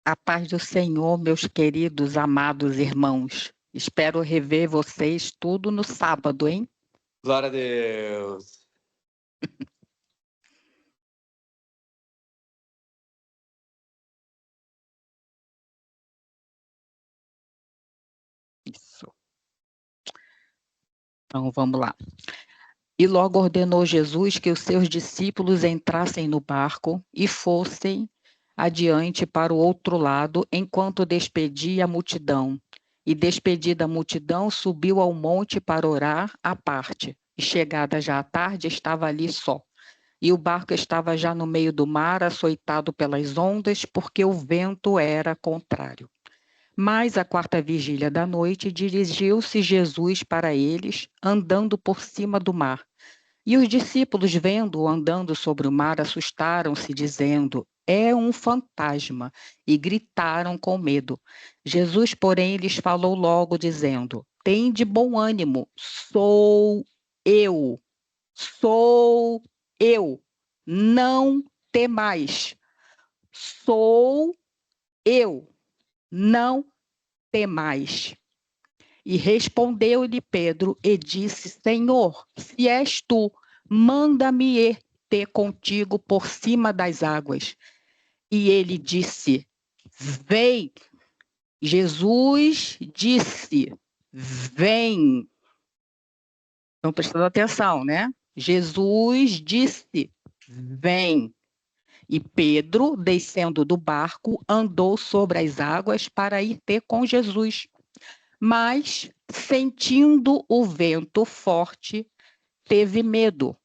A paz do Senhor, meus queridos, amados irmãos. Espero rever vocês tudo no sábado, hein? Glória a Deus. Isso. Então, vamos lá. E logo ordenou Jesus que os seus discípulos entrassem no barco e fossem adiante para o outro lado, enquanto despedia a multidão. E despedida a multidão, subiu ao monte para orar à parte. E chegada já à tarde, estava ali só. E o barco estava já no meio do mar, açoitado pelas ondas, porque o vento era contrário. Mas à quarta vigília da noite, dirigiu-se Jesus para eles, andando por cima do mar. E os discípulos, vendo-o andando sobre o mar, assustaram-se, dizendo: é um fantasma, e gritaram com medo. Jesus, porém, lhes falou logo, dizendo: tende bom ânimo, sou eu, não temais. Sou eu, não temais. E respondeu-lhe Pedro e disse: Senhor, se és tu, manda-me ir ter contigo por cima das águas. E ele disse: vem. Jesus disse: vem. Estão prestando atenção, né? Jesus disse: vem. E Pedro, descendo do barco, andou sobre as águas para ir ter com Jesus. Mas, sentindo o vento forte, teve medo.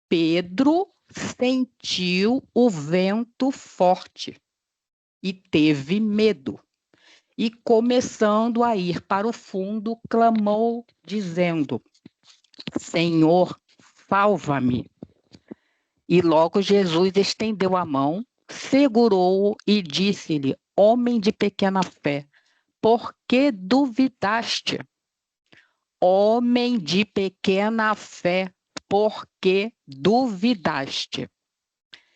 Pedro sentiu o vento forte e teve medo. E, começando a ir para o fundo, clamou, dizendo: Senhor, salva-me. E logo Jesus estendeu a mão, segurou-o e disse-lhe: Homem de pequena fé, por que duvidaste? Homem de pequena fé, por que duvidaste?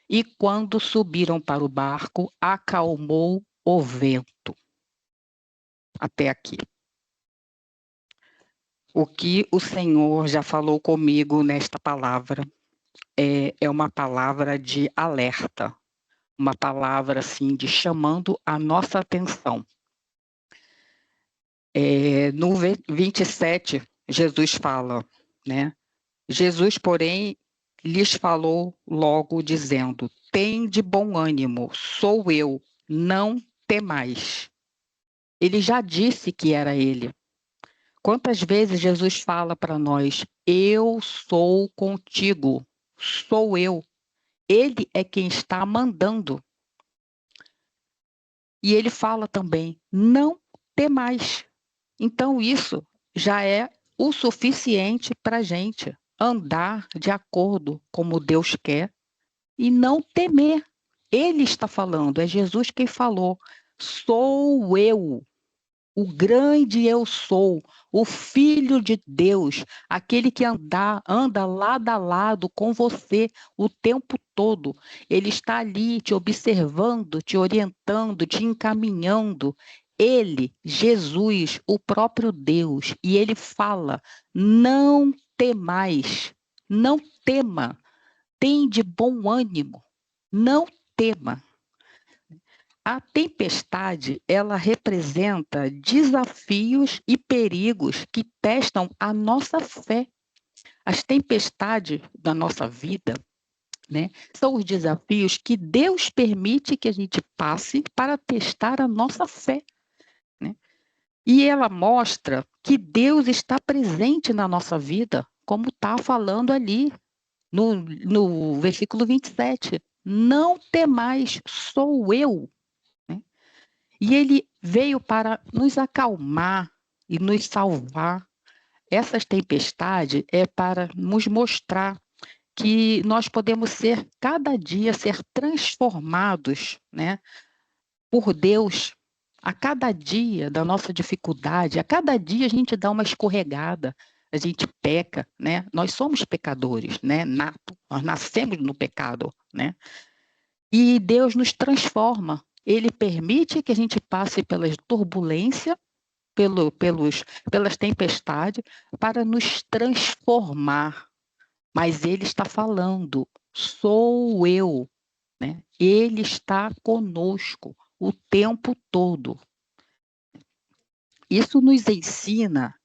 E quando subiram para o barco, acalmou o vento. Até aqui. O que o Senhor já falou comigo nesta palavra é uma palavra de alerta, uma palavra assim de chamando a nossa atenção. No 27, Jesus fala, né? Jesus, porém, lhes falou logo, dizendo: tende bom ânimo, sou eu, não temais. Ele já disse que era ele. Quantas vezes Jesus fala para nós: eu sou contigo, sou eu. Ele é quem está mandando. E ele fala também: não temais. Então, isso já é o suficiente para a gente andar de acordo como Deus quer e não temer. Ele está falando, é Jesus quem falou. Sou eu, o grande eu sou, o Filho de Deus, aquele que anda lado a lado com você o tempo todo. Ele está ali te observando, te orientando, te encaminhando. Ele, Jesus, o próprio Deus, e ele fala: não temais, não tema, tem de bom ânimo, não tema. A tempestade, ela representa desafios e perigos que testam a nossa fé. As tempestades da nossa vida, né, são os desafios que Deus permite que a gente passe para testar a nossa fé, né? E ela mostra que Deus está presente na nossa vida, como está falando ali no versículo 27. Não temais, sou eu. E ele veio para nos acalmar e nos salvar. Essas tempestades é para nos mostrar que nós podemos ser, cada dia, ser transformados, né, por Deus. A cada dia da nossa dificuldade, a cada dia a gente dá uma escorregada, a gente peca, né? Nós somos pecadores, né? Nato, nós nascemos no pecado, né? E Deus nos transforma. Ele permite que a gente passe pelas turbulências, pelas tempestades, para nos transformar. Mas ele está falando, sou eu, né? Ele está conosco o tempo todo. Isso nos ensina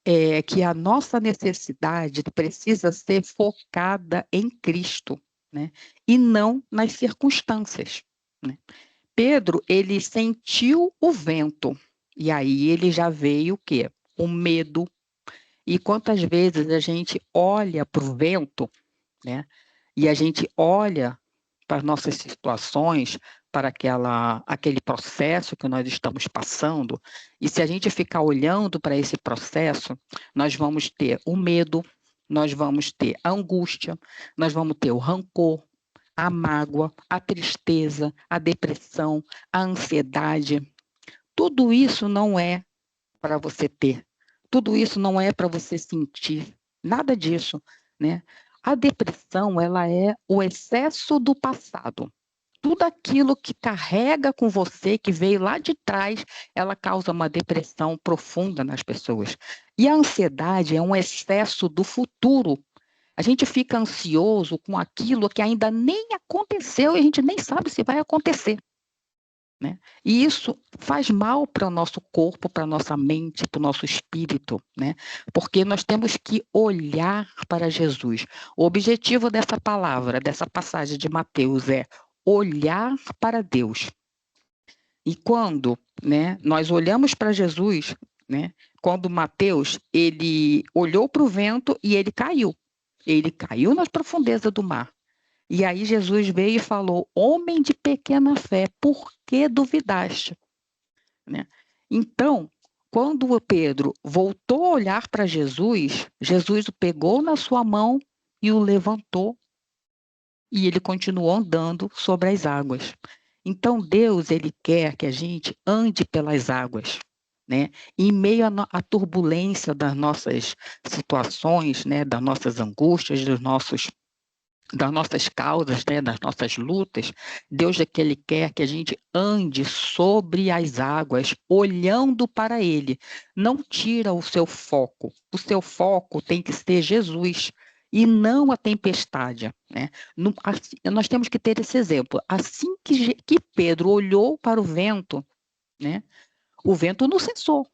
que a nossa necessidade precisa ser focada em Cristo, né? E não nas circunstâncias, né? Pedro, ele sentiu o vento, e aí ele já veio o quê? O medo. E quantas vezes a gente olha para o vento, né? E a gente olha para as nossas situações, para aquele processo que nós estamos passando, e se a gente ficar olhando para esse processo, nós vamos ter o medo, nós vamos ter a angústia, nós vamos ter o rancor, a mágoa, a tristeza, a depressão, a ansiedade. Tudo isso não é para você ter. Tudo isso não é para você sentir. Nada disso, né? A depressão, ela é o excesso do passado. Tudo aquilo que carrega com você, que veio lá de trás, ela causa uma depressão profunda nas pessoas. E a ansiedade é um excesso do futuro. A gente fica ansioso com aquilo que ainda nem aconteceu e a gente nem sabe se vai acontecer, né? E isso faz mal para o nosso corpo, para a nossa mente, para o nosso espírito, né? Porque nós temos que olhar para Jesus. O objetivo dessa palavra, dessa passagem de Mateus é olhar para Deus. E quando, né, nós olhamos para Jesus, né, quando Mateus, ele olhou para o vento e ele caiu. Ele caiu nas profundezas do mar. E aí Jesus veio e falou: homem de pequena fé, por que duvidaste? Né? Então, quando o Pedro voltou a olhar para Jesus, Jesus o pegou na sua mão e o levantou, e ele continuou andando sobre as águas. Então, Deus, ele quer que a gente ande pelas águas, né? Em meio à turbulência das nossas situações, né? Das nossas angústias, das nossas causas, né, das nossas lutas, Deus é que Ele quer que a gente ande sobre as águas, olhando para Ele. Não tira o seu foco. O seu foco tem que ser Jesus e não a tempestade, né? Nós temos que ter esse exemplo. Assim que Pedro olhou para o vento, né, o vento não cessou.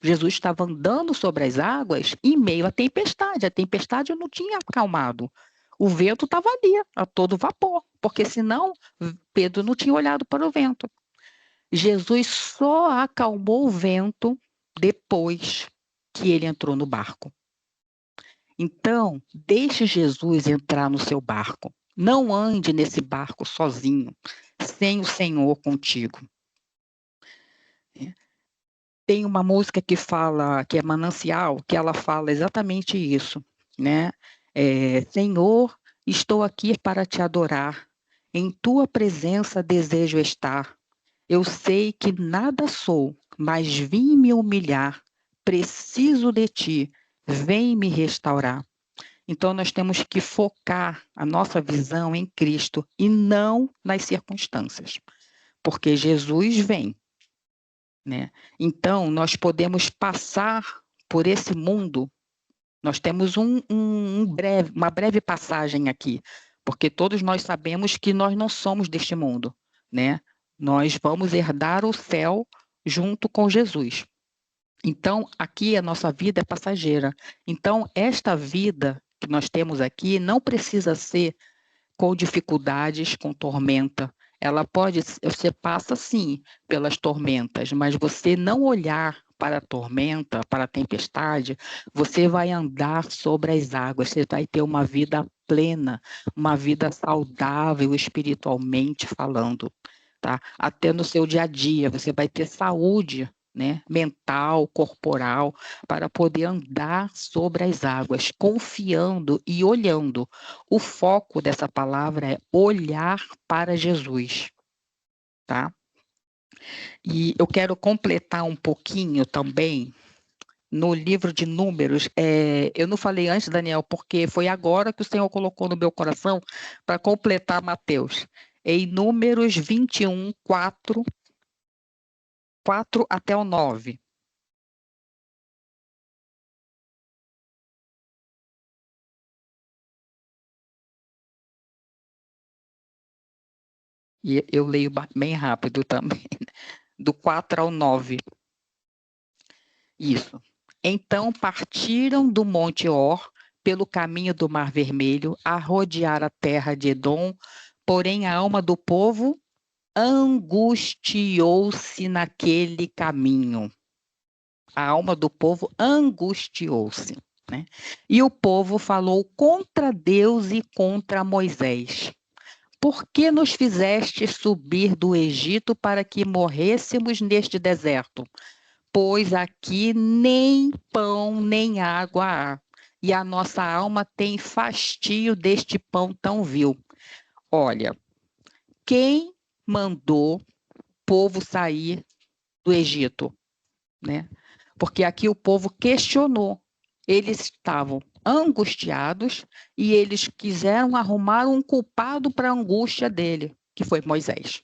Jesus estava andando sobre as águas em meio à tempestade. A tempestade não tinha acalmado. O vento estava ali, a todo vapor, porque senão Pedro não tinha olhado para o vento. Jesus só acalmou o vento depois que ele entrou no barco. Então, deixe Jesus entrar no seu barco. Não ande nesse barco sozinho, sem o Senhor contigo. Tem uma música que fala, que é Manancial, que ela fala exatamente isso, né? Senhor, estou aqui para te adorar, em tua presença desejo estar. Eu sei que nada sou, mas vim me humilhar, preciso de ti, vem me restaurar. Então, nós temos que focar a nossa visão em Cristo e não nas circunstâncias, porque Jesus vem, né? Então, nós podemos passar por esse mundo, nós temos uma breve passagem aqui, porque todos nós sabemos que nós não somos deste mundo, né? Nós vamos herdar o céu junto com Jesus. Então, aqui a nossa vida é passageira. Então, esta vida que nós temos aqui não precisa ser com dificuldades, com tormenta. Ela pode, você passa sim pelas tormentas, mas você não olhar para a tormenta, para a tempestade, você vai andar sobre as águas, você vai ter uma vida plena, uma vida saudável espiritualmente falando, tá? Até no seu dia a dia, você vai ter saúde, né, mental, corporal, para poder andar sobre as águas, confiando e olhando. O foco dessa palavra é olhar para Jesus, tá? E eu quero completar um pouquinho também no livro de Números. Eu não falei antes, Daniel, porque foi agora que o Senhor colocou no meu coração para completar Mateus. Em Números 21, 4 4 até o 9. E eu leio bem rápido também, do 4 ao 9. Isso. Então partiram do Monte Or pelo caminho do Mar Vermelho a rodear a terra de Edom, porém a alma do povo angustiou-se naquele caminho. A alma do povo angustiou-se, né? E o povo falou contra Deus e contra Moisés. Por que nos fizeste subir do Egito para que morrêssemos neste deserto? Pois aqui nem pão nem água há, e a nossa alma tem fastio deste pão tão vil. Olha, quem mandou o povo sair do Egito, né? Porque aqui o povo questionou. Eles estavam angustiados e eles quiseram arrumar um culpado para a angústia dele, que foi Moisés.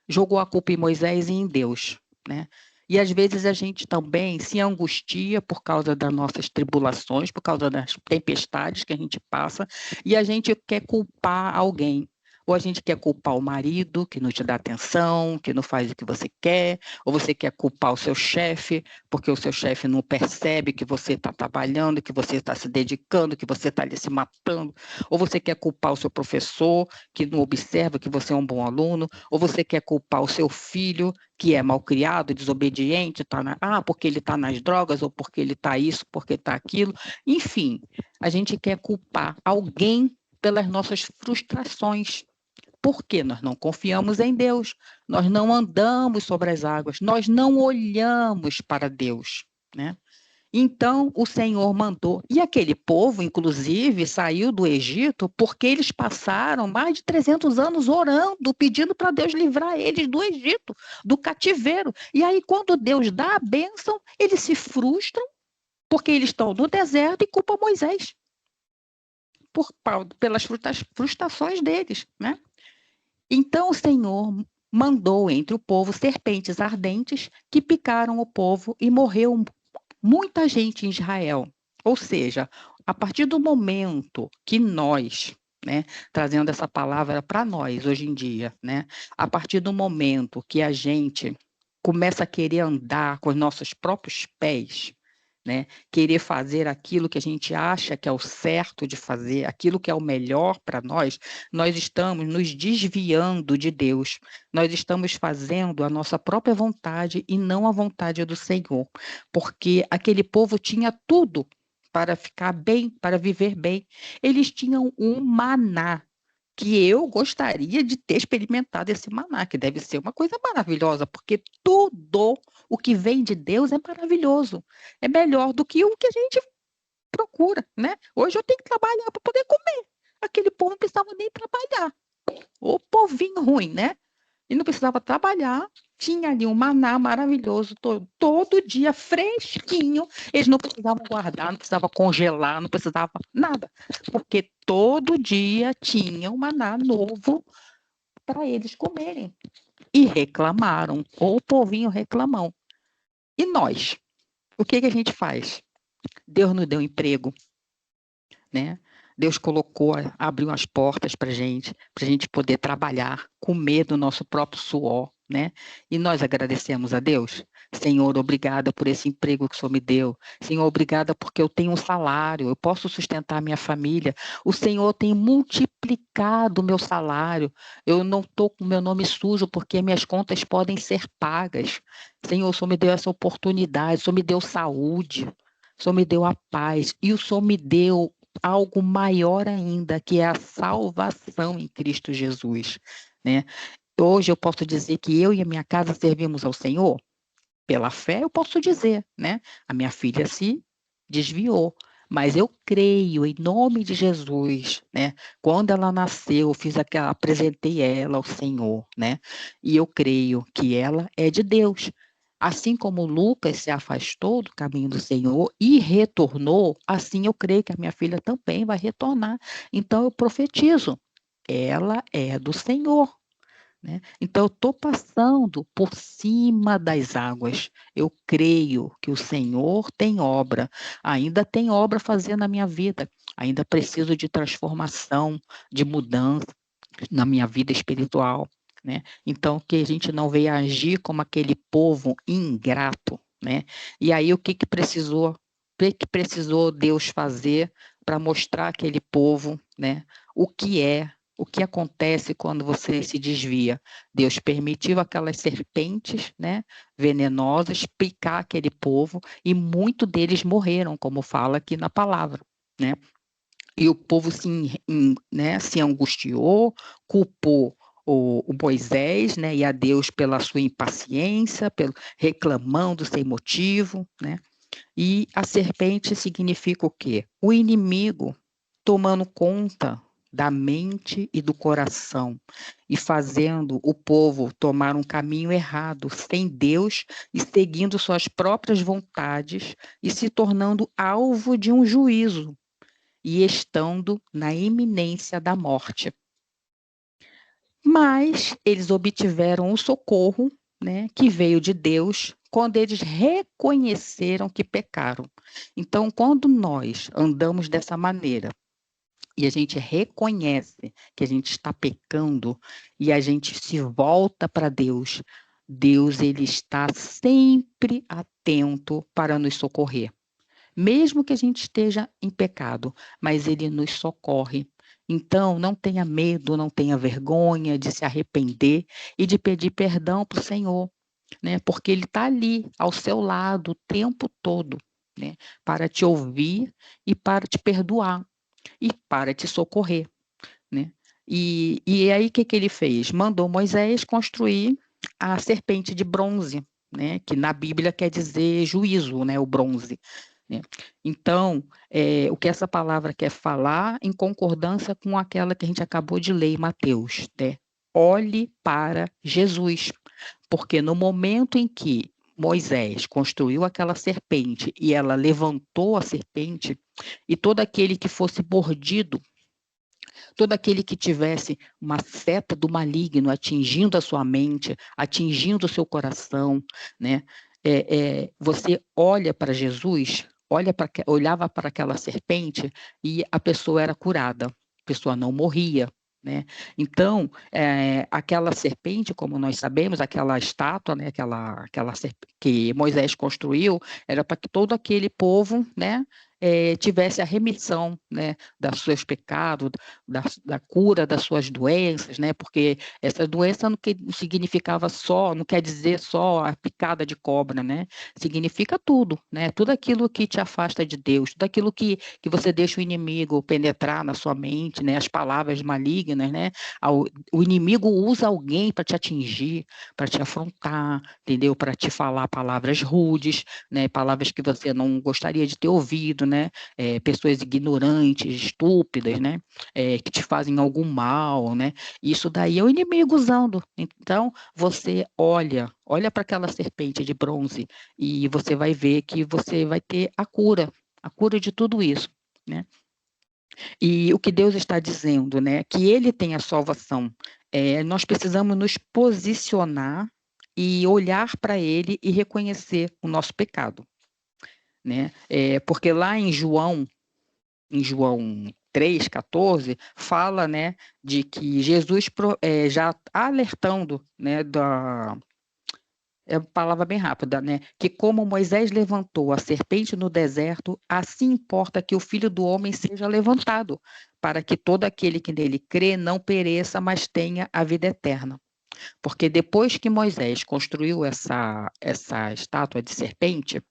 Jogou a culpa em Moisés e em Deus, né? E às vezes a gente também se angustia por causa das nossas tribulações, por causa das tempestades que a gente passa, e a gente quer culpar alguém. Ou a gente quer culpar o marido, que não te dá atenção, que não faz o que você quer, ou você quer culpar o seu chefe, porque o seu chefe não percebe que você está trabalhando, que você está se dedicando, que você está ali se matando, ou você quer culpar o seu professor, que não observa que você é um bom aluno, ou você quer culpar o seu filho, que é malcriado, desobediente, porque ele está nas drogas, ou porque ele está isso, porque está aquilo. Enfim, a gente quer culpar alguém pelas nossas frustrações. Porque nós não confiamos em Deus, nós não andamos sobre as águas, nós não olhamos para Deus, né? Então o Senhor mandou. E aquele povo, inclusive, saiu do Egito porque eles passaram mais de 300 anos orando, pedindo para Deus livrar eles do Egito, do cativeiro. E aí, quando Deus dá a bênção, eles se frustram porque eles estão no deserto e culpam Moisés pelas frustrações deles, né? Então o Senhor mandou entre o povo serpentes ardentes que picaram o povo e morreu muita gente em Israel. Ou seja, a partir do momento que nós, né, trazendo essa palavra para nós hoje em dia, né, a partir do momento que a gente começa a querer andar com os nossos próprios pés, né, querer fazer aquilo que a gente acha que é o certo de fazer, aquilo que é o melhor para nós, nós estamos nos desviando de Deus, nós estamos fazendo a nossa própria vontade e não a vontade do Senhor, porque aquele povo tinha tudo para ficar bem, para viver bem. Eles tinham um maná, que eu gostaria de ter experimentado esse maná, que deve ser uma coisa maravilhosa, porque tudo o que vem de Deus é maravilhoso. É melhor do que o que a gente procura, né? Hoje eu tenho que trabalhar para poder comer. Aquele povo não precisava nem trabalhar. O povinho ruim, né? E não precisava trabalhar, tinha ali um maná maravilhoso, todo dia fresquinho. Eles não precisavam guardar, não precisavam congelar, não precisavam nada, porque todo dia tinha um maná novo para eles comerem. E reclamaram, o povinho reclamou. E nós? O que a gente faz? Deus nos deu emprego, né? Deus colocou, abriu as portas para a gente poder trabalhar, comer do nosso próprio suor, né? E nós agradecemos a Deus. Senhor, obrigada por esse emprego que o Senhor me deu. Senhor, obrigada porque eu tenho um salário, eu posso sustentar minha família. O Senhor tem multiplicado o meu salário. Eu não estou com meu nome sujo porque minhas contas podem ser pagas. Senhor, o Senhor me deu essa oportunidade, o Senhor me deu saúde. O Senhor me deu a paz e o Senhor me deu algo maior ainda, que é a salvação em Cristo Jesus, né? Hoje eu posso dizer que eu e a minha casa servimos ao Senhor. Pela fé eu posso dizer, né? A minha filha se desviou, mas eu creio em nome de Jesus, né? Quando ela nasceu, eu apresentei ela ao Senhor, né? E eu creio que ela é de Deus. Assim como Lucas se afastou do caminho do Senhor e retornou, assim eu creio que a minha filha também vai retornar. Então eu profetizo, ela é do Senhor. né? Então, eu estou passando por cima das águas. Eu creio que o Senhor tem obra, ainda tem obra a fazer na minha vida, ainda preciso de transformação, de mudança na minha vida espiritual, né? Então, que a gente não venha agir como aquele povo ingrato, né? E aí, o que precisou Deus fazer para mostrar àquele povo, né? O que acontece quando você se desvia? Deus permitiu aquelas serpentes, né, venenosas picar aquele povo e muitos deles morreram, como fala aqui na palavra, né? E o povo né, se angustiou, culpou o Moisés, né, e a Deus pela sua impaciência, reclamando sem motivo, né? E a serpente significa o quê? O inimigo tomando conta da mente e do coração e fazendo o povo tomar um caminho errado, sem Deus e seguindo suas próprias vontades e se tornando alvo de um juízo e estando na iminência da morte. Mas eles obtiveram o socorro, né, que veio de Deus, quando eles reconheceram que pecaram. Então, quando nós andamos dessa maneira e a gente reconhece que a gente está pecando e a gente se volta para Deus, Deus ele está sempre atento para nos socorrer mesmo que a gente esteja em pecado, mas ele nos socorre. Então, não tenha medo, não tenha vergonha de se arrepender e de pedir perdão para o Senhor, né? Porque Ele está ali, ao seu lado, o tempo todo, né? Para te ouvir e para te perdoar e para te socorrer, né? E aí, o que que ele fez? Mandou Moisés construir a serpente de bronze, né? Que na Bíblia quer dizer juízo, né? O bronze, né? Então, o que essa palavra quer falar em concordância com aquela que a gente acabou de ler em Mateus, né? Olhe para Jesus, porque no momento em que Moisés construiu aquela serpente e ela levantou a serpente, e todo aquele que fosse mordido, todo aquele que tivesse uma seta do maligno atingindo a sua mente, atingindo o seu coração, né? Você olha para Jesus, olhava para aquela serpente e a pessoa era curada, a pessoa não morria, né? Então, aquela serpente, como nós sabemos, aquela estátua, né, que Moisés construiu, era para que todo aquele povo, né, tivesse a remissão, né, dos seus pecados, da cura das suas doenças, né? Porque essa doença não significava só, não quer dizer só a picada de cobra, né? Significa tudo, né? Tudo aquilo que te afasta de Deus, tudo aquilo que você deixa o inimigo penetrar na sua mente, né? As palavras malignas, né? O inimigo usa alguém para te atingir, para te afrontar, entendeu? Para te falar palavras rudes, né? Palavras que você não gostaria de ter ouvido, né? Pessoas ignorantes, estúpidas, né? Que te fazem algum mal, né? Isso daí é o inimigo usando. Então, você olha para aquela serpente de bronze e você vai ver que você vai ter a cura de tudo isso, né? E o que Deus está dizendo, né? Que Ele tem a salvação. Nós precisamos nos posicionar e olhar para Ele e reconhecer o nosso pecado, né? Porque lá em João 3,14, fala, né, de que Jesus já alertando, né, é uma palavra bem rápida, né, que como Moisés levantou a serpente no deserto, assim importa que o Filho do Homem seja levantado, para que todo aquele que nele crê não pereça, mas tenha a vida eterna. Porque depois que Moisés construiu essa estátua de serpente,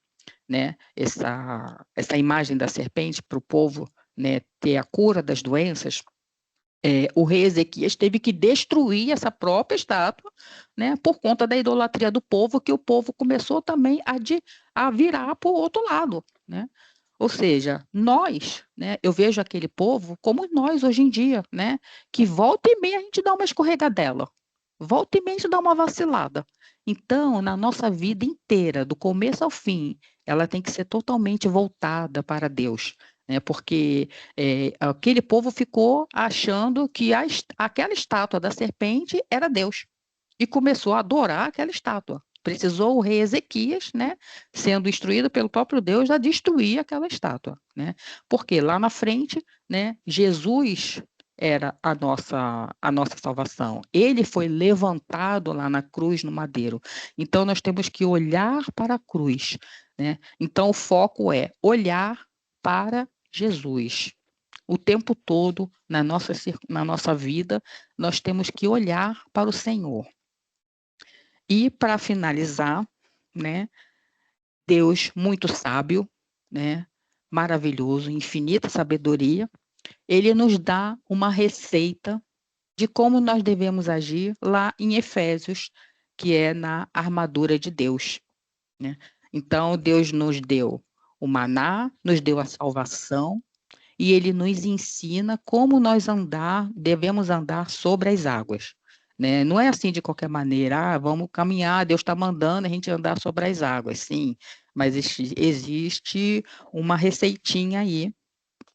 né, essa imagem da serpente para o povo, né, ter a cura das doenças, o rei Ezequias teve que destruir essa própria estátua, né, por conta da idolatria do povo, que o povo começou também a virar para o outro lado, né? Ou seja, nós, né, eu vejo aquele povo como nós hoje em dia, né, que volta e meia a gente dá uma escorregadela, volta e meia a gente dá uma vacilada. Então, na nossa vida inteira, do começo ao fim, ela tem que ser totalmente voltada para Deus, né? Porque aquele povo ficou achando que aquela estátua da serpente era Deus. e começou a adorar aquela estátua. Precisou o rei Ezequias, né, sendo instruído pelo próprio Deus a destruir aquela estátua, né? Porque lá na frente, né, Jesus era a nossa salvação. Ele foi levantado lá na cruz, no madeiro. Então nós temos que olhar para a cruz, né? Então o foco é olhar para Jesus. O tempo todo na nossa vida, nós temos que olhar para o Senhor. E para finalizar, né, Deus muito sábio, né, maravilhoso, infinita sabedoria, ele nos dá uma receita de como nós devemos agir lá em Efésios, que é na armadura de Deus, né? Então, Deus nos deu o maná, nos deu a salvação, e ele nos ensina como devemos andar sobre as águas, né? Não é assim de qualquer maneira, vamos caminhar, Deus está mandando a gente andar sobre as águas, sim, mas existe uma receitinha aí,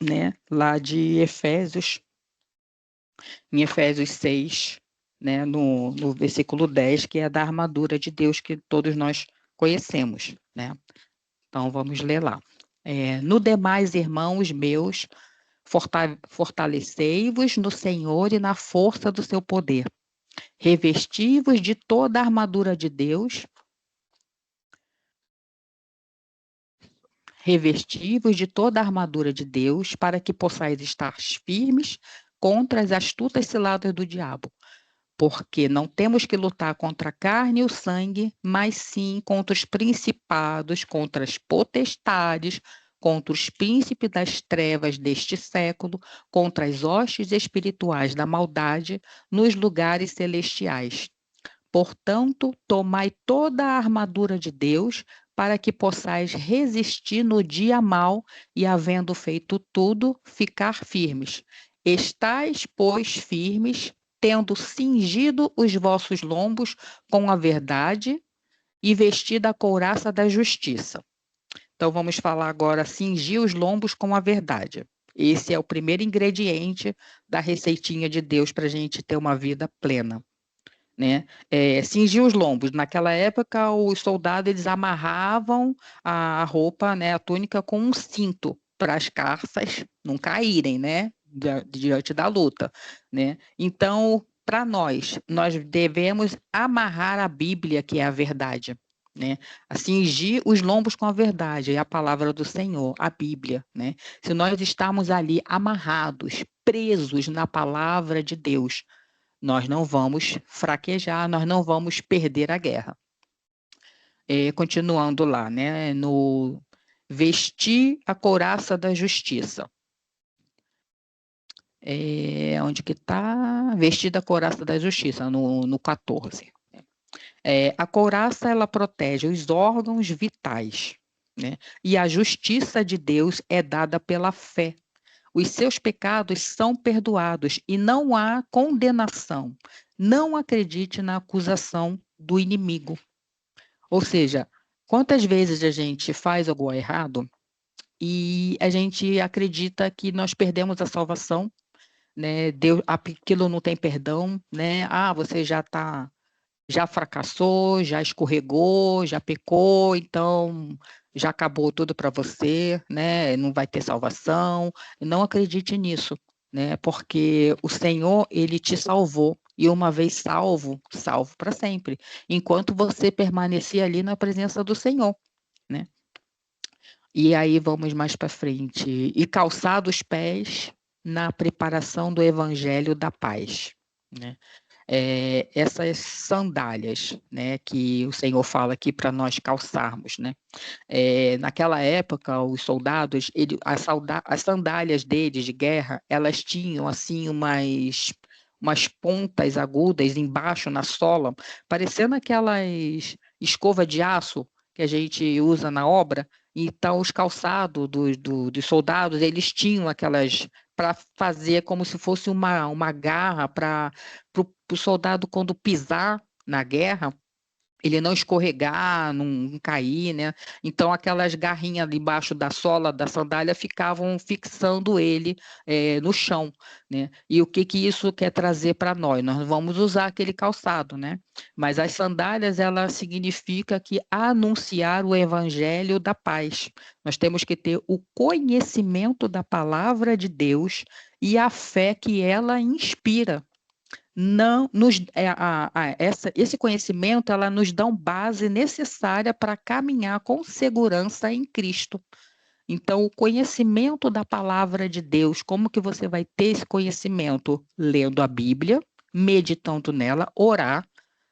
né? Lá de Efésios, em Efésios 6, né? No versículo 10, que é da armadura de Deus que todos nós conhecemos, né? Então, vamos ler lá. No demais, irmãos meus, fortalecei-vos no Senhor e na força do seu poder. Revesti-vos de toda a armadura de Deus. Revesti-vos de toda a armadura de Deus, para que possais estar firmes contra as astutas ciladas do diabo. Porque não temos que lutar contra a carne e o sangue, mas sim contra os principados, contra as potestades, contra os príncipes das trevas deste século, contra as hostes espirituais da maldade nos lugares celestiais. Portanto, tomai toda a armadura de Deus, para que possais resistir no dia mau e, havendo feito tudo, ficar firmes. Estais, pois, firmes, tendo cingido os vossos lombos com a verdade e vestida a couraça da justiça. Então, vamos falar agora, cingir os lombos com a verdade. Esse é o primeiro ingrediente da receitinha de Deus para a gente ter uma vida plena, né? Cingir os lombos. Naquela época, os soldados eles amarravam a roupa, né, a túnica com um cinto para as carças não caírem, né, diante da luta, né? Então, para nós devemos amarrar a Bíblia, que é a verdade, né? Cingir os lombos com a verdade, é a palavra do Senhor, a Bíblia, né? Se nós estarmos ali amarrados, presos na palavra de Deus, nós não vamos fraquejar, nós não vamos perder a guerra. Continuando lá, né, no vestir a couraça da justiça. Onde que está? Vestir a couraça da justiça, no 14. A couraça, ela protege os órgãos vitais, né? E a justiça de Deus é dada pela fé. Os seus pecados são perdoados e não há condenação. Não acredite na acusação do inimigo. Ou seja, quantas vezes a gente faz algo errado e a gente acredita que nós perdemos a salvação, né? Deus, aquilo não tem perdão, né? Você já fracassou, já escorregou, já pecou, então já acabou tudo para você, né? Não vai ter salvação. Não acredite nisso, né? Porque o Senhor, ele te salvou. E uma vez salvo, salvo para sempre, enquanto você permanecer ali na presença do Senhor, né? E aí vamos mais para frente. E calçar os pés na preparação do evangelho da paz, né? Essas sandálias, né, que o Senhor fala aqui para nós calçarmos, né? Naquela época, os soldados, as sandálias deles de guerra, elas tinham assim umas pontas agudas embaixo na sola, parecendo aquelas escova de aço que a gente usa na obra. Então, os calçados dos soldados, eles tinham aquelas para fazer como se fosse uma garra para o soldado, quando pisar na guerra, ele não escorregar, não cair, né? Então aquelas garrinhas ali embaixo da sola da sandália ficavam fixando ele no chão, né? E o que que isso quer trazer para nós? Nós vamos usar aquele calçado, né? Mas as sandálias, ela significa que anunciar o evangelho da paz. Nós temos que ter o conhecimento da palavra de Deus e a fé que ela inspira. Não nos esse conhecimento, ela nos dá uma base necessária para caminhar com segurança em Cristo. Então, o conhecimento da palavra de Deus, como que você vai ter esse conhecimento? Lendo a Bíblia, meditando nela, orar,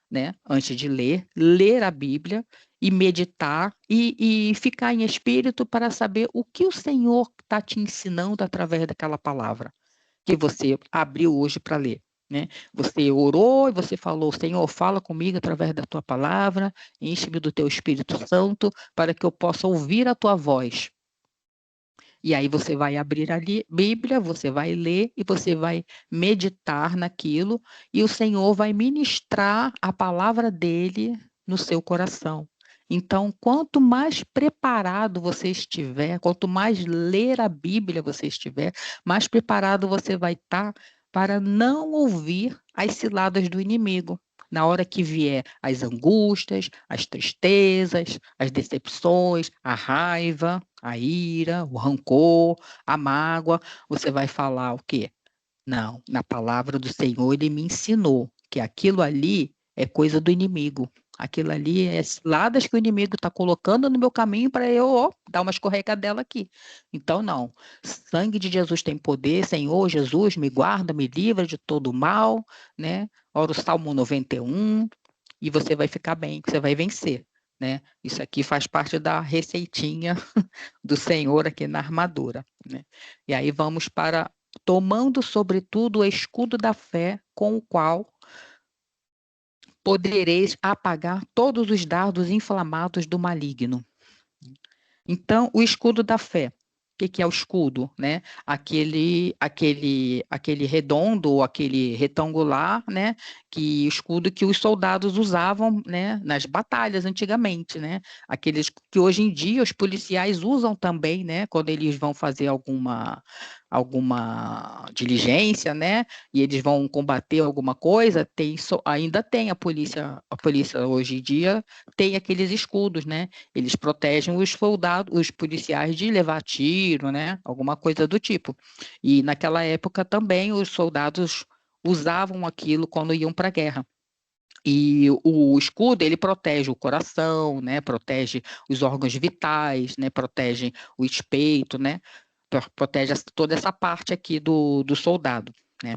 né? Antes de ler a Bíblia e meditar e ficar em espírito para saber o que o Senhor está te ensinando através daquela palavra que você abriu hoje para ler. Né? Você orou e você falou, Senhor, fala comigo através da tua palavra, enche-me do teu Espírito Santo, para que eu possa ouvir a tua voz. E aí você vai abrir a Bíblia, você vai ler e você vai meditar naquilo, e o Senhor vai ministrar a palavra dele no seu coração. Então, quanto mais preparado você estiver, quanto mais ler a Bíblia você estiver, mais preparado você vai estar para não ouvir as ciladas do inimigo. Na hora que vier as angústias, as tristezas, as decepções, a raiva, a ira, o rancor, a mágoa, você vai falar o quê? Não, na palavra do Senhor ele me ensinou que aquilo ali é coisa do inimigo. Aquilo ali é ciladas que o inimigo está colocando no meu caminho para eu dar uma escorregadela aqui. Então, não. Sangue de Jesus tem poder. Senhor Jesus, me guarda, me livra de todo mal, né? Ora o Salmo 91 e você vai ficar bem, você vai vencer, né? Isso aqui faz parte da receitinha do Senhor aqui na armadura, né? E aí vamos para tomando sobretudo o escudo da fé, com o qual podereis apagar todos os dardos inflamados do maligno. Então, o escudo da fé. O que que é o escudo, né? Aquele redondo ou aquele retangular, né? Que o escudo que os soldados usavam, né? Nas batalhas antigamente, né? Aqueles que hoje em dia os policiais usam também, né? Quando eles vão fazer alguma diligência, né? E eles vão combater alguma coisa, ainda tem a polícia hoje em dia tem aqueles escudos, né? Eles protegem os soldados, os policiais de levar tiro, né? Alguma coisa do tipo. E naquela época também os soldados usavam aquilo quando iam para a guerra. E o escudo, ele protege o coração, né? Protege os órgãos vitais, né? Protege o espeito, né? Protege toda essa parte aqui do soldado, né?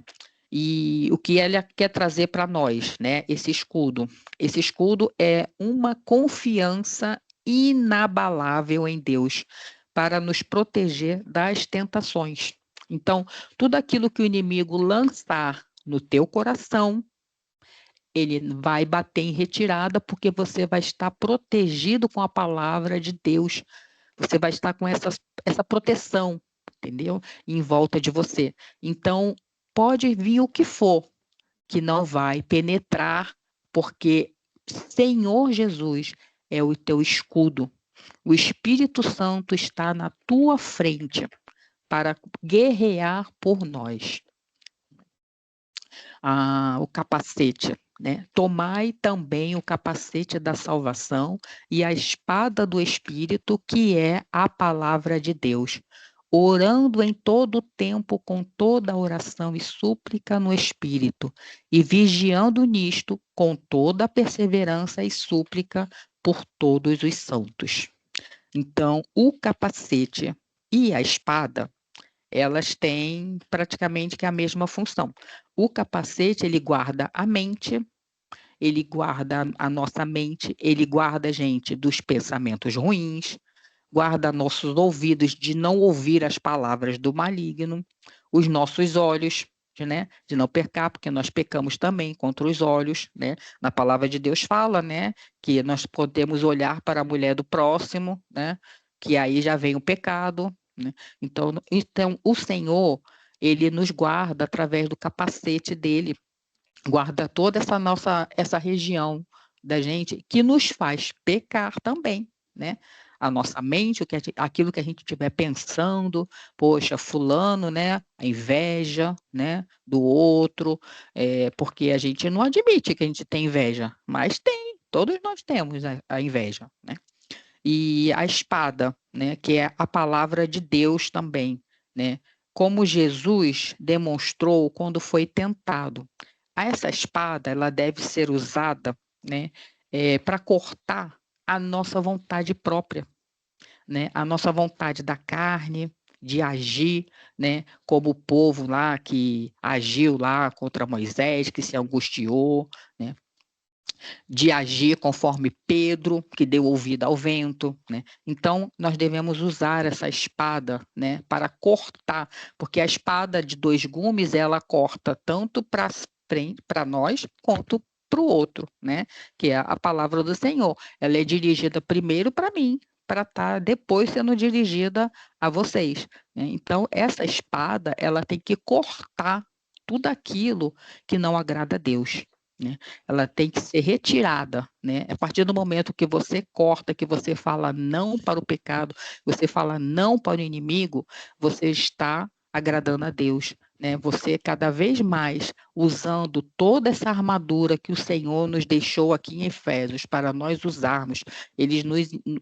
E o que ela quer trazer para nós, né? Esse escudo. Esse escudo é uma confiança inabalável em Deus para nos proteger das tentações. Então, tudo aquilo que o inimigo lançar no teu coração, ele vai bater em retirada, porque você vai estar protegido com a palavra de Deus. Você vai estar com essa proteção, entendeu? Em volta de você. Então, pode vir o que for, que não vai penetrar, porque Senhor Jesus é o teu escudo. O Espírito Santo está na tua frente para guerrear por nós. O capacete, né? Tomai também o capacete da salvação e a espada do Espírito, que é a palavra de Deus, orando em todo o tempo com toda oração e súplica no Espírito, e vigiando nisto com toda a perseverança e súplica por todos os santos. Então, o capacete e a espada, elas têm praticamente que a mesma função. O capacete, ele guarda a mente, ele guarda a nossa mente, ele guarda a gente dos pensamentos ruins, guarda nossos ouvidos de não ouvir as palavras do maligno, os nossos olhos, né, de não pecar, porque nós pecamos também contra os olhos, né? Na palavra de Deus fala, né, que nós podemos olhar para a mulher do próximo, né, que aí já vem o pecado, né? Então o Senhor, ele nos guarda através do capacete dele, guarda toda essa região da gente que nos faz pecar também, né? A nossa mente, aquilo que a gente estiver pensando, poxa, fulano, né? A inveja, né? Do outro, porque a gente não admite que a gente tem inveja, mas tem, todos nós temos a inveja, né? E a espada, né? Que é a palavra de Deus também, né? Como Jesus demonstrou quando foi tentado. Essa espada, ela deve ser usada, né? Para cortar a nossa vontade própria, né? A nossa vontade da carne, de agir, né? Como o povo lá que agiu lá contra Moisés, que se angustiou, né? De agir conforme Pedro, que deu ouvido ao vento, né? Então, nós devemos usar essa espada, né? Para cortar, porque a espada de dois gumes, ela corta tanto para nós quanto para o outro, né? Que é a palavra do Senhor. Ela é dirigida primeiro para mim, para estar depois sendo dirigida a vocês, né? Então, essa espada, ela tem que cortar tudo aquilo que não agrada a Deus, né? Ela tem que ser retirada, né? A partir do momento que você corta, que você fala não para o pecado, você fala não para o inimigo, você está agradando a Deus, né? Você cada vez mais usando toda essa armadura que o Senhor nos deixou aqui em Efésios para nós usarmos. Ele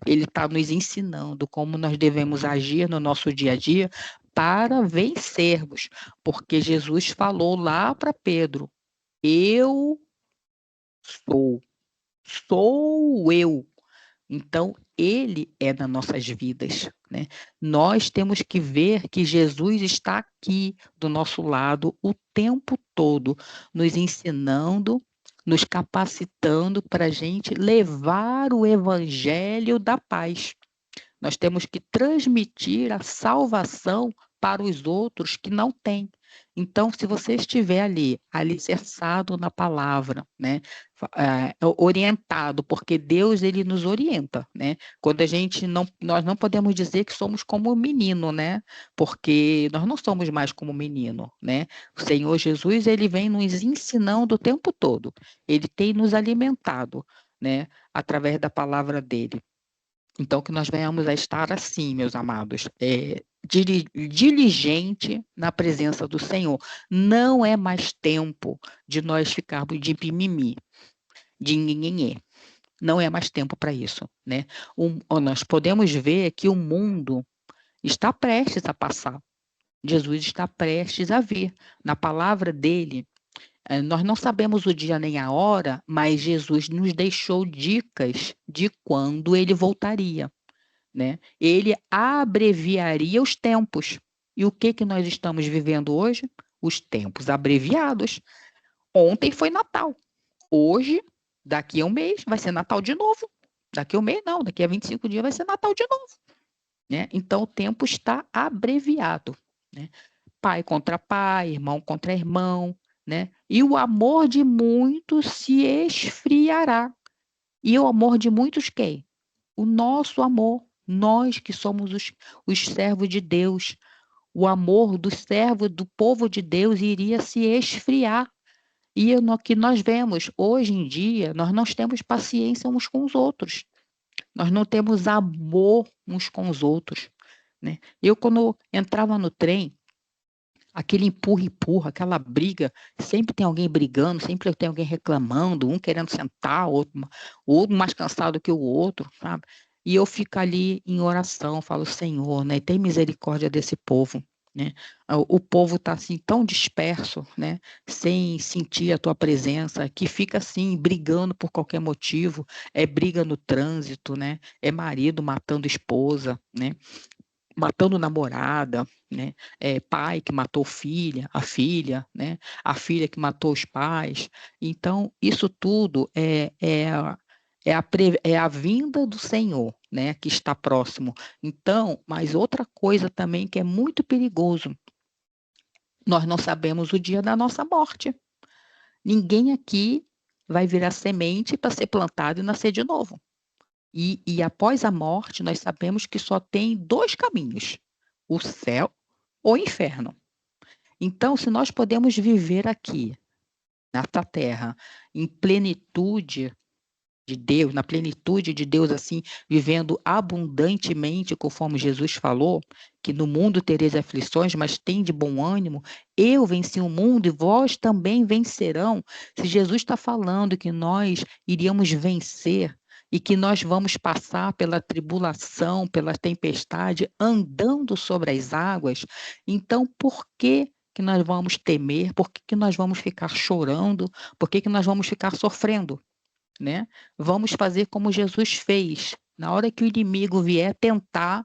está nos ensinando como nós devemos agir no nosso dia a dia para vencermos, porque Jesus falou lá para Pedro: eu sou, sou eu. Então, ele é nas nossas vidas, né? Nós temos que ver que Jesus está aqui do nosso lado o tempo todo, nos ensinando, nos capacitando para a gente levar o evangelho da paz. Nós temos que transmitir a salvação para os outros que não têm. Então, se você estiver ali, alicerçado na palavra, né, orientado, porque Deus ele nos orienta, né? Quando a gente não, nós não podemos dizer que somos como menino, né? Porque nós não somos mais como menino, né? O Senhor Jesus ele vem nos ensinando o tempo todo. Ele tem nos alimentado, né? Através da palavra dele. Então, que nós venhamos a estar assim, meus amados, diligente na presença do Senhor. Não é mais tempo de nós ficarmos de mimimi, de nhenhenhê. Não é mais tempo para isso, né? Nós podemos ver que o mundo está prestes a passar. Jesus está prestes a vir. Na palavra dele, nós não sabemos o dia nem a hora, mas Jesus nos deixou dicas de quando ele voltaria, né? Ele abreviaria os tempos. E o que que nós estamos vivendo hoje? Os tempos abreviados. Ontem foi Natal. Hoje, daqui a um mês, vai ser Natal de novo. Daqui a um mês, não. Daqui a 25 dias vai ser Natal de novo, né? Então, o tempo está abreviado, né? Pai contra pai, irmão contra irmão, né? E o amor de muitos se esfriará. E o amor de muitos quem? O nosso amor, nós que somos os servos de Deus, o amor do servo do povo de Deus iria se esfriar. E no que nós vemos hoje em dia, nós não temos paciência uns com os outros, nós não temos amor uns com os outros, né? Eu, quando entrava no trem, aquele empurra-empurra, aquela briga, sempre tem alguém brigando, sempre tem alguém reclamando, um querendo sentar, outro mais cansado que o outro, sabe? E eu fico ali em oração, falo, Senhor, né, tem misericórdia desse povo, né? O povo está assim tão disperso, né, sem sentir a tua presença, que fica assim brigando por qualquer motivo, é briga no trânsito, né? É marido matando esposa, né? Matando namorada, né? Pai que matou né? A filha que matou os pais. Então, isso tudo é a vinda do Senhor, né? Que está próximo. Então, mas outra coisa também que é muito perigoso, nós não sabemos o dia da nossa morte. Ninguém aqui vai virar semente para ser plantado e nascer de novo. E após a morte, nós sabemos que só tem dois caminhos: o céu ou o inferno. Então, se nós podemos viver aqui, nesta terra, em plenitude, de Deus, na plenitude de Deus, assim, vivendo abundantemente, conforme Jesus falou, que no mundo tereis aflições, mas tem de bom ânimo, eu venci o mundo e vós também vencerão. Se Jesus está falando que nós iríamos vencer e que nós vamos passar pela tribulação, pela tempestade, andando sobre as águas, então por que nós vamos temer? Por que nós vamos ficar chorando? Por que nós vamos ficar sofrendo? Né? Vamos fazer como Jesus fez. Na hora que o inimigo vier tentar,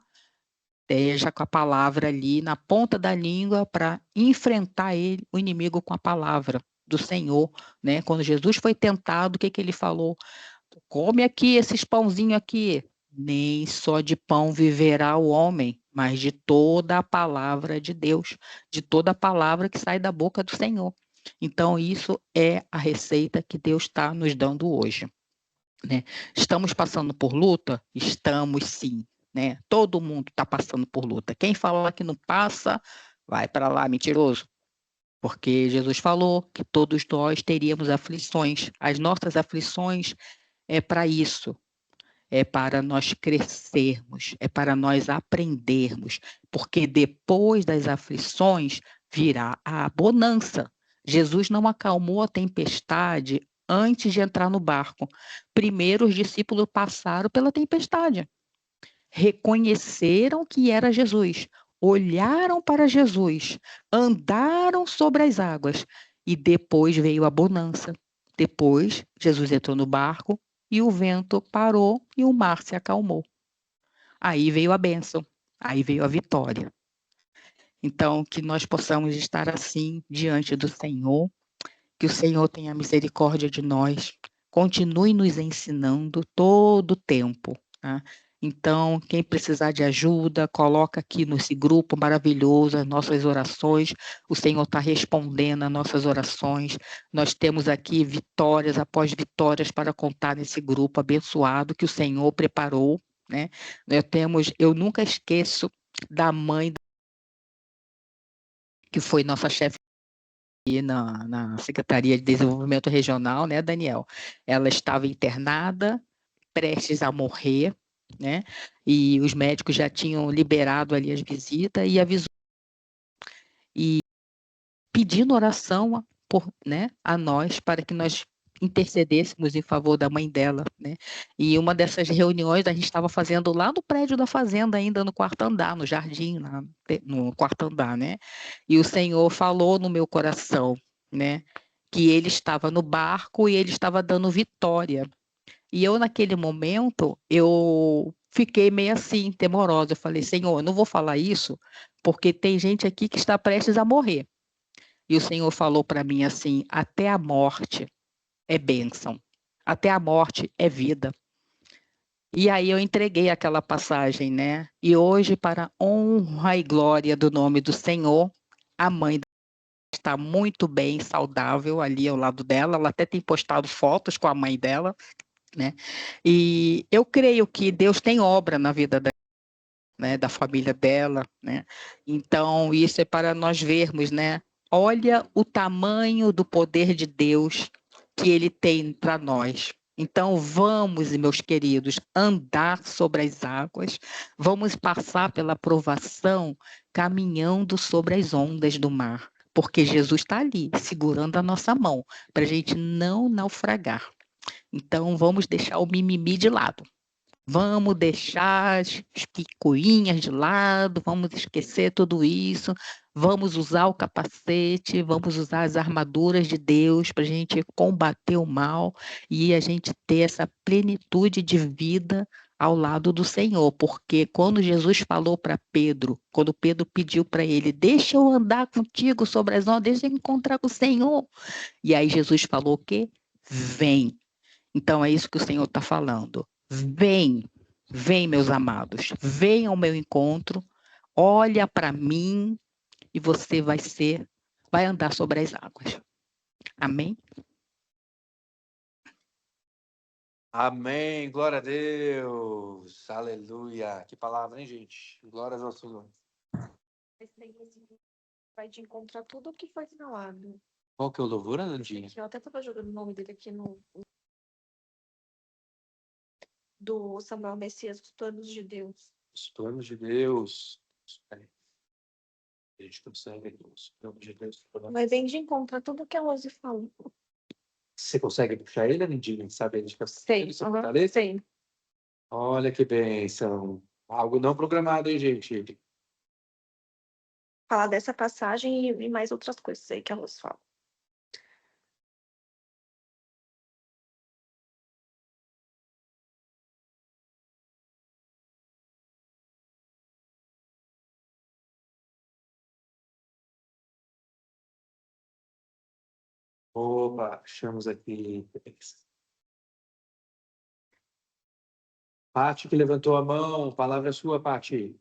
esteja com a palavra ali na ponta da língua para enfrentar ele, o inimigo com a palavra do Senhor, né? Quando Jesus foi tentado, o que ele falou? Come aqui esses pãozinhos aqui. Nem só de pão viverá o homem, mas de toda a palavra de Deus, de toda a palavra que sai da boca do Senhor. Então, isso é a receita que Deus está nos dando hoje. Né? Estamos passando por luta? Estamos sim. Né? Todo mundo está passando por luta. Quem fala que não passa, vai para lá, mentiroso. Porque Jesus falou que todos nós teríamos aflições. As nossas aflições é para isso, é para nós crescermos, é para nós aprendermos, porque depois das aflições virá a bonança. Jesus não acalmou a tempestade antes de entrar no barco. Primeiro, os discípulos passaram pela tempestade, reconheceram que era Jesus, olharam para Jesus, andaram sobre as águas e depois veio a bonança. Depois, Jesus entrou no barco e o vento parou e o mar se acalmou. Aí veio a bênção, aí veio a vitória. Então, que nós possamos estar assim diante do Senhor, que o Senhor tenha misericórdia de nós, continue nos ensinando todo o tempo. Tá? Então, quem precisar de ajuda, coloca aqui nesse grupo maravilhoso as nossas orações. O Senhor está respondendo às nossas orações. Nós temos aqui vitórias após vitórias para contar nesse grupo abençoado que o Senhor preparou. Né? Eu nunca esqueço da mãe que foi nossa chefe na Secretaria de Desenvolvimento Regional, né, Daniel? Ela estava internada, prestes a morrer, né? E os médicos já tinham liberado ali as visitas e avisou e pedindo oração né, a nós para que nós intercedêssemos em favor da mãe dela, né? E uma dessas reuniões a gente estava fazendo lá no prédio da fazenda, ainda no quarto andar, no jardim, no quarto andar, né? E o Senhor falou no meu coração, né? Que ele estava no barco e ele estava dando vitória. E eu, naquele momento, eu fiquei meio assim, temorosa. Eu falei, Senhor, eu não vou falar isso, porque tem gente aqui que está prestes a morrer. E o Senhor falou para mim assim: até a morte é bênção, até a morte é vida. E aí eu entreguei aquela passagem, né? E hoje, para honra e glória do nome do Senhor, a mãe está muito bem, saudável ali ao lado dela. Ela até tem postado fotos com a mãe dela, né? E eu creio que Deus tem obra na vida dela, né, da família dela, né? Então, isso é para nós vermos, né? Olha o tamanho do poder de Deus que ele tem para nós. Então, vamos, meus queridos, andar sobre as águas, vamos passar pela provação caminhando sobre as ondas do mar, porque Jesus está ali, segurando a nossa mão, para a gente não naufragar. Então, vamos deixar o mimimi de lado. Vamos deixar as picuinhas de lado, vamos esquecer tudo isso, vamos usar o capacete, vamos usar as armaduras de Deus para a gente combater o mal e a gente ter essa plenitude de vida ao lado do Senhor, porque quando Jesus falou para Pedro, quando Pedro pediu para ele, deixa eu andar contigo sobre as ondas, deixa eu encontrar com o Senhor, e aí Jesus falou o quê? Vem. Então é isso que o Senhor está falando. Vem, vem, meus amados, vem ao meu encontro, olha para mim e você vai andar sobre as águas. Amém? Amém. Glória a Deus. Aleluia. Que palavra, hein, gente? Glórias ao Senhor. Vai de encontrar tudo o que foi falado. Qual que é o louvor, Anandinha? Eu até estava jogando o nome dele aqui no do Samuel Messias, os planos de Deus. Os planos de Deus. A gente consegue os planos de Deus. Vai bem de encontro a tudo que a Rose falou. Você consegue puxar ele, Lindinha? Sabe ele de Sei, sei. Olha que bênção. Algo não programado, hein, gente? Falar dessa passagem e mais outras coisas aí que a Rose fala. Opa, achamos aqui. Pati que levantou a mão. Palavra é sua, Pati.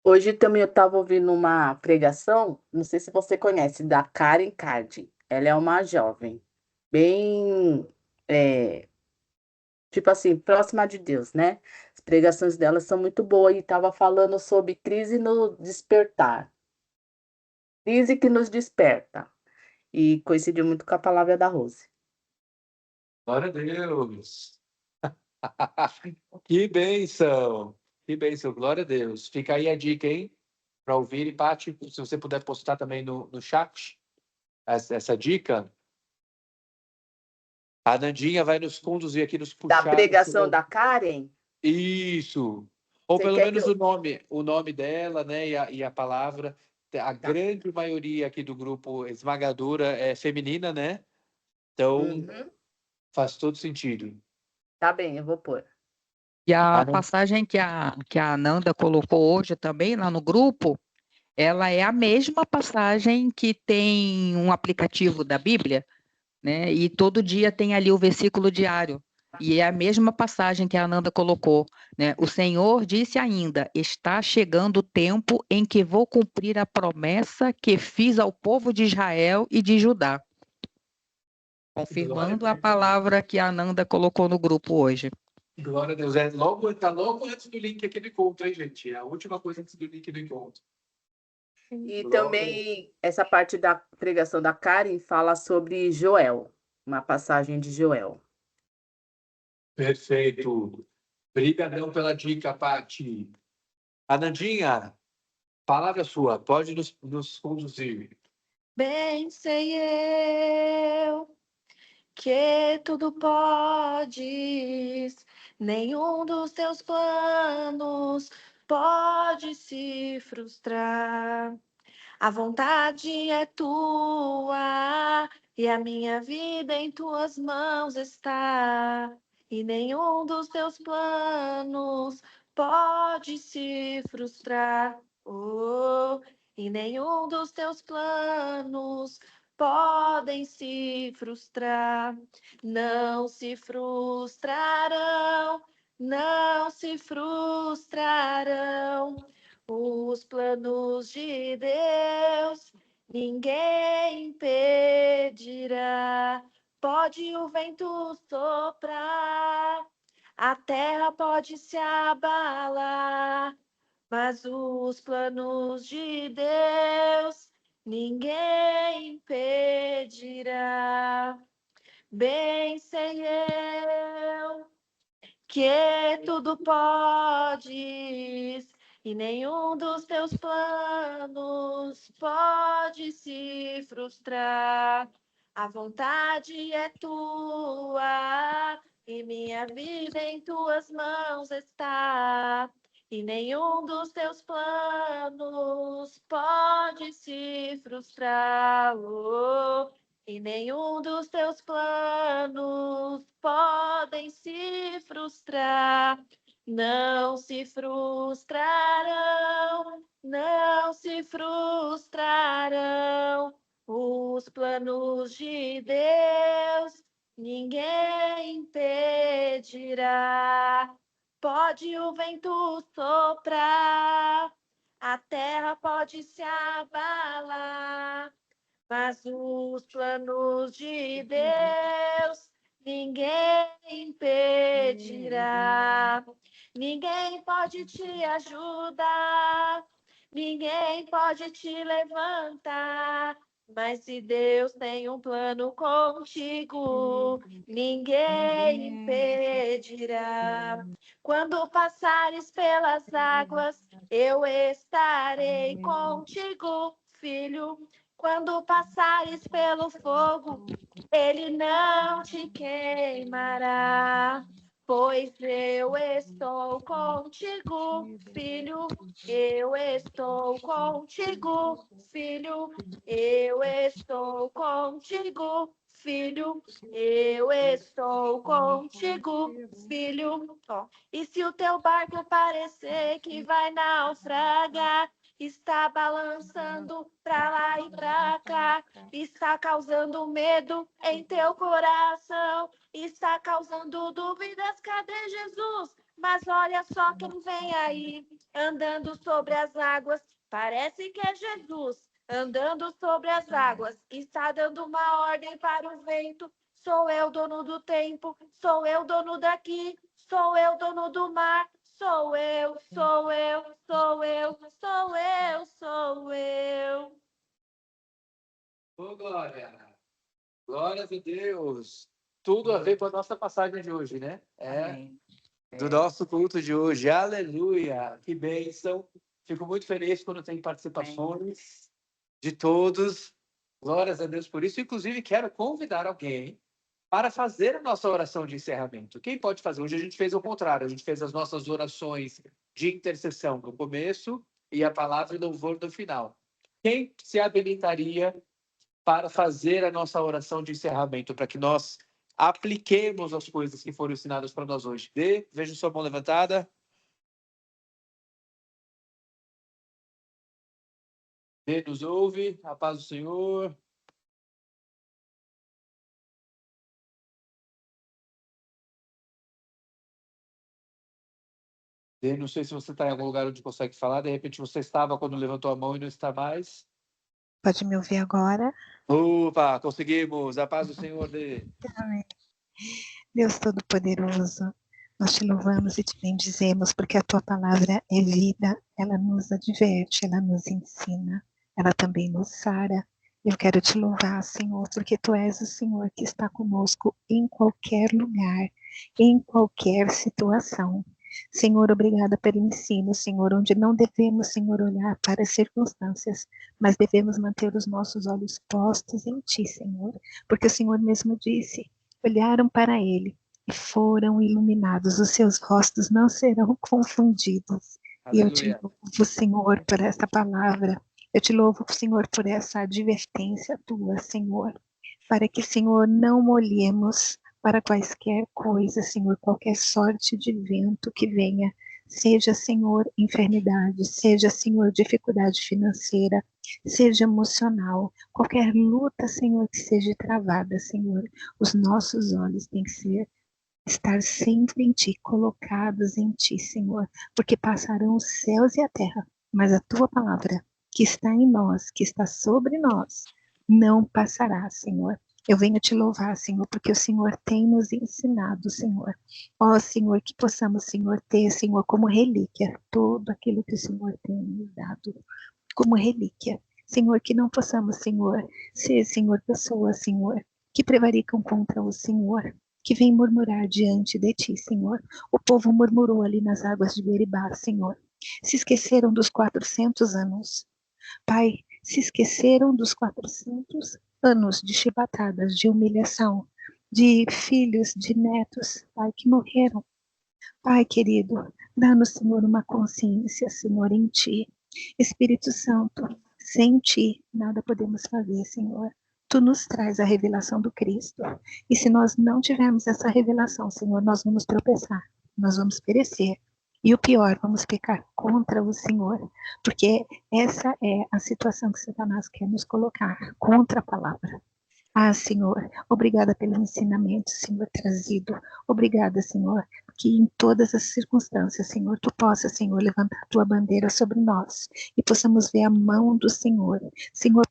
Hoje também eu estava ouvindo uma pregação, não sei se você conhece, da Karen Cardi. Ela é uma jovem, bem, tipo assim, próxima de Deus, né? As pregações dela são muito boas e estava falando sobre crise no despertar. Crise que nos desperta. E coincidiu muito com a palavra da Rose. Glória a Deus. Que bênção. Que bênção. Glória a Deus. Fica aí a dica, hein? Para ouvir. E, Pati, se você puder postar também no chat essa dica. A Nandinha vai nos conduzir aqui, nos puxar. Da pregação da Karen? Isso. Ou Você pelo quer menos que o nome dela, né? E a palavra. A grande maioria aqui do grupo esmagadora é feminina, né? Então, Uhum. faz todo sentido. Tá bem, eu vou pôr. E a Não- passagem que a Ananda colocou hoje também lá no grupo, ela é a mesma passagem que tem um aplicativo da Bíblia, né? E todo dia tem ali o versículo diário. E é a mesma passagem que a Ananda colocou, né? O Senhor disse ainda: está chegando o tempo em que vou cumprir a promessa que fiz ao povo de Israel e de Judá. Confirmando a palavra que a Ananda colocou no grupo hoje. Glória a Deus. Tá logo antes do link aqui do encontro, hein, gente? É a última coisa antes do link do encontro. E Glória. também essa parte da pregação da Karen fala sobre Joel, uma passagem de Joel. Perfeito. Obrigadão pela dica, Pati. Anandinha, palavra sua. Pode nos conduzir. Bem sei eu que tudo podes, nenhum dos teus planos pode se frustrar. A vontade é tua e a minha vida em tuas mãos está. E nenhum dos teus planos pode se frustrar. Oh, e nenhum dos teus planos podem se frustrar. Não se frustrarão, não se frustrarão. Os planos de Deus ninguém impedirá. Pode o vento soprar, a terra pode se abalar, mas os planos de Deus ninguém impedirá. Bem sei eu que tudo podes e nenhum dos teus planos pode se frustrar. A vontade é tua e minha vida em tuas mãos está. E nenhum dos teus planos pode se frustrar. Oh, e nenhum dos teus planos podem se frustrar. Não se frustrarão, não se frustrarão. Os planos de Deus ninguém impedirá. Pode o vento soprar, a terra pode se abalar, mas os planos de Deus ninguém impedirá. Ninguém pode te ajudar, ninguém pode te levantar, Mas se Deus tem um plano contigo, ninguém impedirá. Quando passares pelas águas, eu estarei contigo, filho. Quando passares pelo fogo, ele não te queimará. Pois eu estou contigo, filho. Eu estou contigo, filho. Eu estou contigo, filho. Eu estou contigo, filho. Ó. E se o teu barco parecer que vai naufragar, está balançando pra lá e pra cá, está causando medo em teu coração, está causando dúvidas, cadê Jesus? Mas olha só quem vem aí, andando sobre as águas, parece que é Jesus, andando sobre as águas, está dando uma ordem para o vento. Sou eu dono do tempo, sou eu dono daqui, sou eu dono do mar, sou eu, sou eu, sou eu, sou eu, sou eu. Ô, Glória! Glórias a Deus! Tudo a ver com a nossa passagem de hoje, né? Amém. Do nosso culto de hoje. Aleluia! Que bênção! Fico muito feliz quando tem participações de todos. Glórias a Deus por isso. Inclusive, quero convidar alguém para fazer a nossa oração de encerramento. Quem pode fazer? Hoje a gente fez o contrário. A gente fez as nossas orações de intercessão no começo e a palavra e louvor no final. Quem se habilitaria para fazer a nossa oração de encerramento, para que nós apliquemos as coisas que foram ensinadas para nós hoje? Veja sua mão levantada. Nos ouve. A paz do Senhor. Não sei se você está em algum lugar onde consegue falar. De repente você estava quando levantou a mão e não está mais. Pode me ouvir agora? Opa, conseguimos. A paz do Senhor. Amém. Deus Todo-Poderoso, nós te louvamos e te bendizemos, porque a tua palavra é vida, ela nos adverte, ela nos ensina, ela também nos sara. Eu quero te louvar, Senhor, porque tu és o Senhor que está conosco em qualquer lugar, em qualquer situação. Senhor, obrigada pelo ensino, Senhor, onde não devemos, Senhor, olhar para as circunstâncias, mas devemos manter os nossos olhos postos em ti, Senhor, porque o Senhor mesmo disse: olharam para ele e foram iluminados, os seus rostos não serão confundidos. Aleluia. E eu te louvo, Senhor, por essa palavra. Eu te louvo, Senhor, por essa advertência tua, Senhor, para que, Senhor, não olhemos para quaisquer coisas, Senhor, qualquer sorte de vento que venha, seja, Senhor, enfermidade, seja, Senhor, dificuldade financeira, seja emocional, qualquer luta, Senhor, que seja travada, Senhor, os nossos olhos têm que estar sempre em Ti, colocados em Ti, Senhor, porque passarão os céus e a terra, mas a Tua palavra, que está em nós, que está sobre nós, não passará, Senhor. Eu venho te louvar, Senhor, porque o Senhor tem nos ensinado, Senhor. Ó, Senhor, que possamos, Senhor, ter, Senhor, como relíquia, tudo aquilo que o Senhor tem nos dado, como relíquia. Senhor, que não possamos, Senhor, ser, Senhor, pessoas, Senhor, que prevaricam contra o Senhor, que vem murmurar diante de Ti, Senhor. O povo murmurou ali nas águas de Meribá, Senhor. Se esqueceram dos 400 anos. Pai, se esqueceram dos 400 anos de chibatadas, de humilhação, de filhos, de netos, Pai, que morreram. Pai querido, dá-nos, Senhor, uma consciência, Senhor, em Ti. Espírito Santo, sem Ti nada podemos fazer, Senhor. Tu nos traz a revelação do Cristo. E se nós não tivermos essa revelação, Senhor, nós vamos tropeçar, nós vamos perecer. E o pior, vamos pecar contra o Senhor, porque essa é a situação que Satanás quer nos colocar, contra a palavra. Ah, Senhor, obrigada pelo ensinamento, Senhor, trazido. Obrigada, Senhor, que em todas as circunstâncias, Senhor, Tu possa, Senhor, levantar Tua bandeira sobre nós e possamos ver a mão do Senhor. Senhor,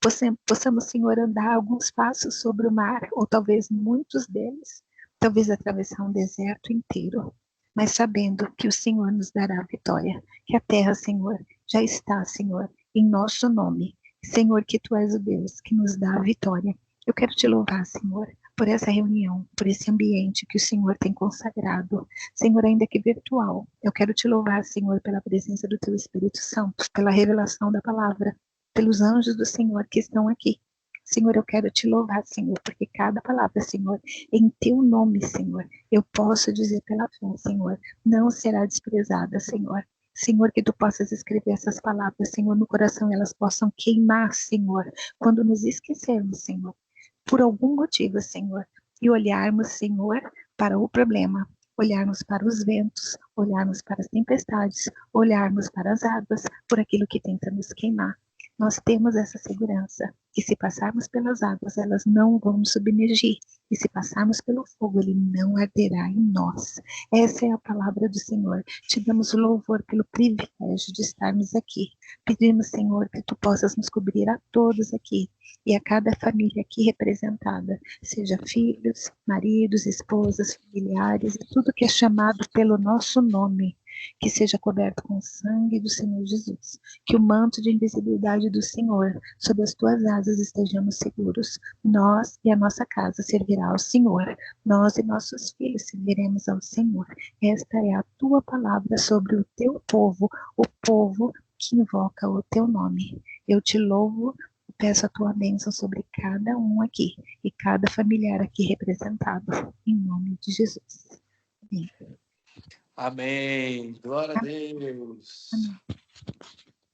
possamos, Senhor, andar alguns passos sobre o mar, ou talvez muitos deles, talvez atravessar um deserto inteiro, mas sabendo que o Senhor nos dará a vitória, que a terra, Senhor, já está, Senhor, em nosso nome, Senhor, que Tu és o Deus que nos dá a vitória. Eu quero Te louvar, Senhor, por essa reunião, por esse ambiente que o Senhor tem consagrado. Senhor, ainda que virtual, eu quero Te louvar, Senhor, pela presença do Teu Espírito Santo, pela revelação da palavra, pelos anjos do Senhor que estão aqui. Senhor, eu quero Te louvar, Senhor, porque cada palavra, Senhor, em Teu nome, Senhor, eu posso dizer pela fé, Senhor, não será desprezada, Senhor. Senhor, que Tu possas escrever essas palavras, Senhor, no coração, e elas possam queimar, Senhor, quando nos esquecermos, Senhor, por algum motivo, Senhor, e olharmos, Senhor, para o problema, olharmos para os ventos, olharmos para as tempestades, olharmos para as águas, por aquilo que tenta nos queimar. Nós temos essa segurança, que se passarmos pelas águas, elas não vão nos submergir, e se passarmos pelo fogo, ele não arderá em nós. Essa é a palavra do Senhor. Te damos louvor pelo privilégio de estarmos aqui. Pedimos, Senhor, que Tu possas nos cobrir a todos aqui, e a cada família aqui representada, seja filhos, maridos, esposas, familiares, e tudo que é chamado pelo nosso nome, que seja coberto com o sangue do Senhor Jesus, que o manto de invisibilidade do Senhor, sob as Tuas asas estejamos seguros. Nós e a nossa casa servirá ao Senhor, nós e nossos filhos serviremos ao Senhor. Esta é a Tua palavra sobre o Teu povo, o povo que invoca o Teu nome. Eu Te louvo, peço a Tua bênção sobre cada um aqui e cada familiar aqui representado, em nome de Jesus. Amém. Amém. Glória a Deus. Amém.